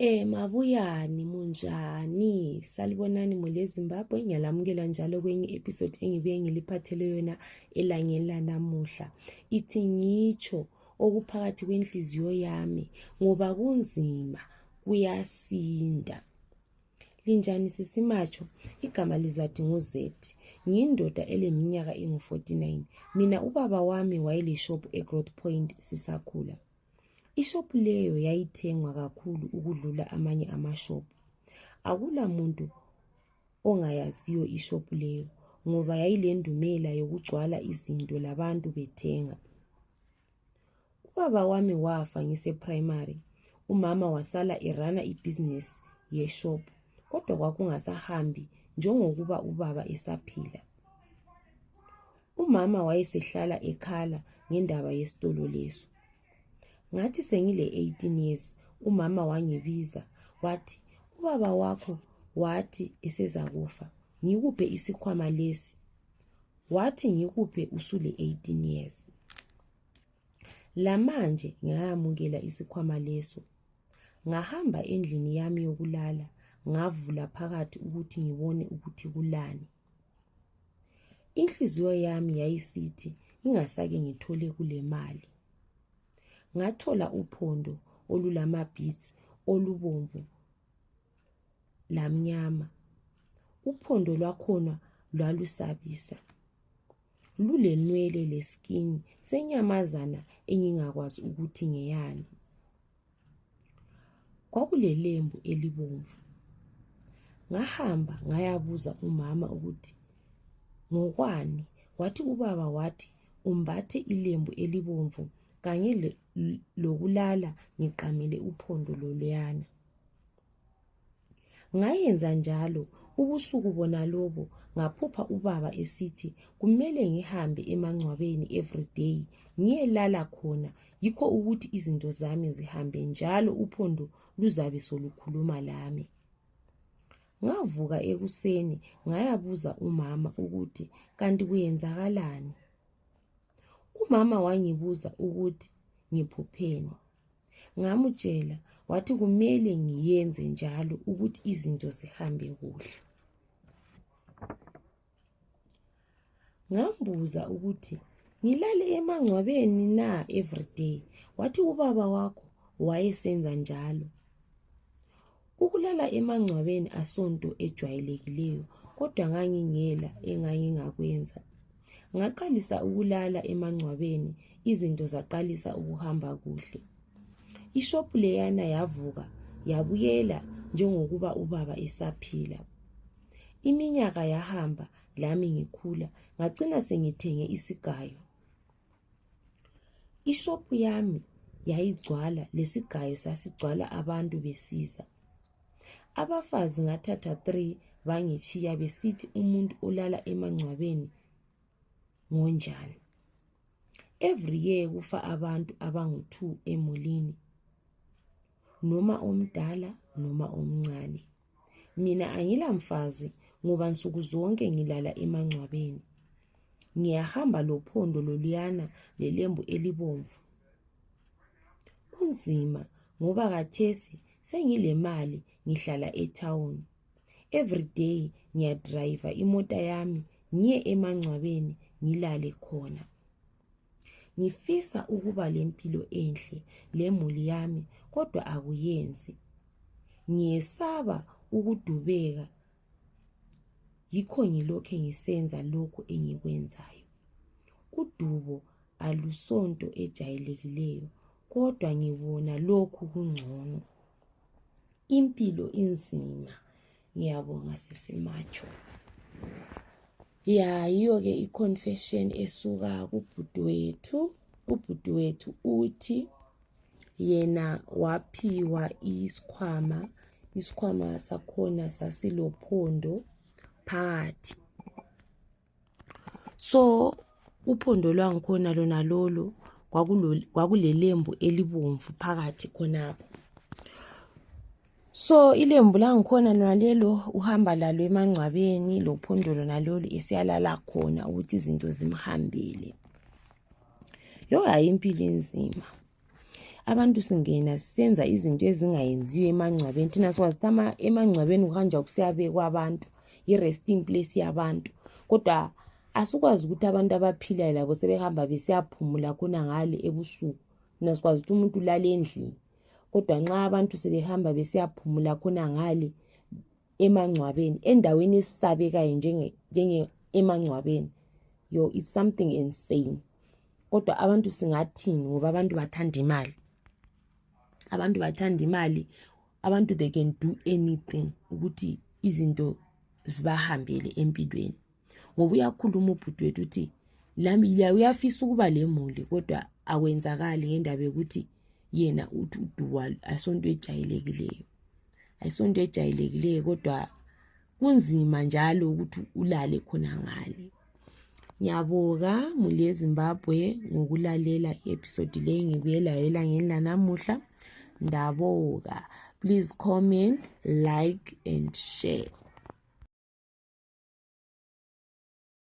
Mabuyani munjani? Salibonani mole Zimbabwe. Ngiyalamukela njalo kwenye episode engibuye ngiliphathele yona elangeni lanamuhla. Ithi ngitsho okuphakathi kwenhliziyo yami ngoba kunzima kuyasinda. Linjani sisimacho? Igama lizathi nguZethi. Ngiyindoda eleminyaka engu-49. Mina ubaba wami wayeleshop eGrowth Point sisakhula. Ishop leyo yayithengwa kakhulu ukudlula amanye amashop. Akula muntu ongayaziyo ishop leyo ngoba yayilendumela yokugcwala izinto labantu bethenga. Ubaba wami wafa ngise-primary. Umama wasala erana ibhizinesi yeshop kodwa kwakungasahambi njengokuba ubaba esaphila. Umama wayesehlala ekhala ngendaba yesitolo leso. Ngathi sengile 18 years, umama wangibiza wathi, ubaba wakho wathi esezakufa, ngikuphe isikhwama lesi. Wathi ngikuphe usule 18 years. Lamanje ngayamukela isikhwama leso. Ngahamba endlini yami yokulala, ngavula phakathi ukuthi ngibone ukuthi kulani. Inhliziyo yami yayisithi ngingasake ngithole kule mali. Ngathola uphondo olulama-beads olubomvu lamnyama. Uphondo lwakhona lwalusabisa. Lulenwele leskini senyamazana engingakwazi ukuthi ngeyani. Kwakulelembu elibomvu. Ngahamba ngayabuza umama ukuthi ngokwani. Wathi ubaba wathi umbathe ilembu elibomvu kanye lokulala ngiqamele uphondo loluyana. Ngayenza njalo ubusuku bona lobo ngaphupha ubaba esithi kumele ngihambe emangcwabeni everyday ngiyelala khona yikho ukuthi izinto zami zihambe njalo uphondo luzabe solukhuluma lami. Ngavuka ekuseni ngayabuza umama ukuthi kanti kuyenzakalani. Umama wangibuza ukuthi ngiphupheni. Ngamutshela wathi kumele ngiyenze njalo ukuthi izinto zihambe kuhle. Ngambuza ukuthi ngilale emangcwabeni na everyday. Wathi ubaba wakho wayesenza njalo. Ukulala emangcwabeni asonto ejwayelekileyo kodwa ngangingela engangingakwenza. Ngaqalisa ukulala emangcwabeni, izinto zaqalisa ukuhamba kuhle. Ishop leyana yavuka yabuyela njengokuba ubaba esaphila. Iminyaka yahamba lami ngikhula, ngagcina sengithenge isigayo. Ishop yami yayigcwala, lesigayo sasigcwala abantu besiza. Abafazi ngathatha 3 bangichiya besithi umuntu olala emangcwabeni ngonjani. Every year kufa abantu abangu-2 emulini, noma omdala noma omncane. Mina angilamfazi ngoba nsuku zonke ngilala emangcwabeni. Ngiyahamba lophondo loluyana lelembu elibomvu. Kunzima ngoba kathesi sengile mali ngihlala etown. Everyday ngiyadrive imota yami ngiye emangcwabeni ngilale khona. Ngifisa ukuba lempilo enhle lemuli yami kodwa akuyenzi. Ngiyesaba ukudubeka yikho ngilokhe ngisenza lokho engikwenzayo. Udubo alusonto ejayelekileyo kodwa ngibona lokhu kungcono. Impilo inzima. Ngiyabonga sisimacho. Yiyo-ke i-confession esuka kubhuti wethu. Ubhuti wethu uthi yena waphiwa isikhwama. Isikhwama sakhona sasilophondo phakathi. So uphondo lwangikhona lona lolo kwakulelembu elibomvu phakathi khonapho. So ilembu langikhona lona lelo uhamba lalo emangcwabeni, lophondo lona lolo esiyalala khona ukuthi izinto zimhambele. Yo hayi impilo enzima. abantu singena sisenza izinto ezingayenziwe emangcwabeni. Thina sikwazi ukuthi emangcwabeni kuhanjwa kusiyabekwa abantu, i-resting place yabantu, kodwa asukwazi ukuthi abantu abaphilayo labo sebehamba besiyaphumula khona ngale ebusuku. Thina sikwazi ukuthi umuntu ulale endlini, kodwa nxa abantu sebehamba besiyaphumula khona ngale emangcwabeni, endaweni esisabekayo njenge emangcwabeni, it's something insane. Kodwa abantu singathini ngoba abantu bathanda imali. Abantu bathanda imali. Abantu they can do anything ukuthi izinto zibahambele empilweni. Ngoba uyakhuluma ubhuti wethu uthi uyafisa ukuba lemuli kodwa akwenzakali ngendaba yokuthi yena uthi uduwa asonto ejayelekileyo. Ayisonto ejayelekileyo kodwa kunzima njalo ukuthi ulale khona ngale. Ngiyabonga muli yeZimbabwe ngokulalela i-episode leyi ngibuyelayo elangeni lanamuhla. Ndabonga. Please comment, like and share.